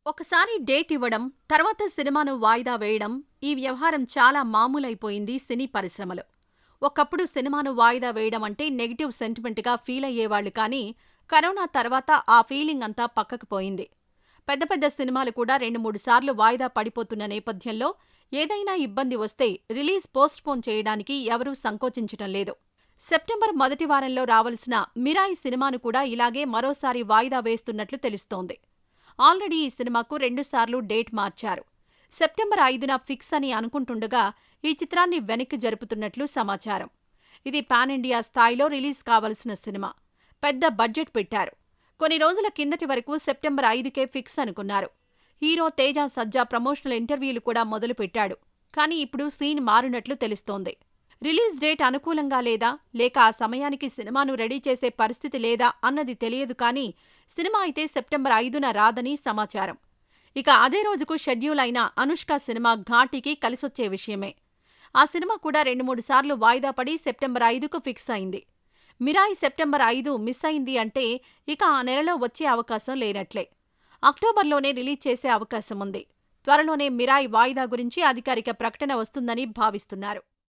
ఒకసారి డేట్ ఇవ్వడం, తర్వాత సినిమాను వాయిదా వేయడం ఈ వ్యవహారం చాలా మామూలైపోయింది సినీ పరిశ్రమలో. ఒకప్పుడు సినిమాను వాయిదా వేయడం అంటే నెగెటివ్ సెంటిమెంట్‌గా ఫీలయ్యేవాళ్లు కానీ, కరోనా తర్వాత ఆ ఫీలింగ్ అంతా పక్కకు పోయింది. పెద్ద పెద్ద సినిమాలు కూడా 2, 3 సార్లు వాయిదా పడిపోతున్న నేపథ్యంలో ఏదైనా ఇబ్బంది వస్తే రిలీజ్ పోస్ట్‌పోన్ చేయడానికి ఎవరూ సంకోచించటం లేదు. సెప్టెంబర్ మొదటి వారంలో రావాల్సిన 'మిరాయి' సినిమాను కూడా ఇలాగే మరోసారి వాయిదా వేస్తున్నట్లు తెలుస్తోంది. ఆల్రెడీ ఈ సినిమాకు 2 సార్లు డేట్ మార్చారు. సెప్టెంబర్ 5న ఫిక్స్ అని అనుకుంటుండగా ఈ చిత్రాన్ని వెనక్కి జరుపుతున్నట్లు సమాచారం. ఇది పాన్ ఇండియా స్థాయిలో రిలీజ్ కావలసిన సినిమా. పెద్ద బడ్జెట్ పెట్టారు. కొన్ని రోజుల కిందటి వరకు సెప్టెంబర్ 5కే ఫిక్స్ అనుకున్నారు. హీరో తేజ సజ్జా ప్రమోషనల్ ఇంటర్వ్యూలు కూడా మొదలుపెట్టాడు. కానీ ఇప్పుడు సీన్ మారినట్లు తెలుస్తోంది. రిలీజ్ డేట్ అనుకూలంగా లేదా, లేక ఆ సమయానికి సినిమాను రెడీ చేసే పరిస్థితి లేదా అన్నది తెలియదు కానీ సినిమా అయితే సెప్టెంబర్ 5న రాదని సమాచారం. ఇక అదే రోజుకు షెడ్యూల్ అయిన అనుష్క సినిమా ఘాటీకి కలిసొచ్చే విషయమే. ఆ సినిమా కూడా 2, 3 సార్లు వాయిదా పడి సెప్టెంబర్ 5కు ఫిక్స్ అయింది. మిరాయి సెప్టెంబర్ 5 మిస్ అయింది అంటే ఇక ఆ నెలలో వచ్చే అవకాశం లేనట్లే. అక్టోబర్లోనే రిలీజ్ చేసే అవకాశం ఉంది. త్వరలోనే మిరాయి వాయిదా గురించి అధికారిక ప్రకటన వస్తుందని భావిస్తున్నారు.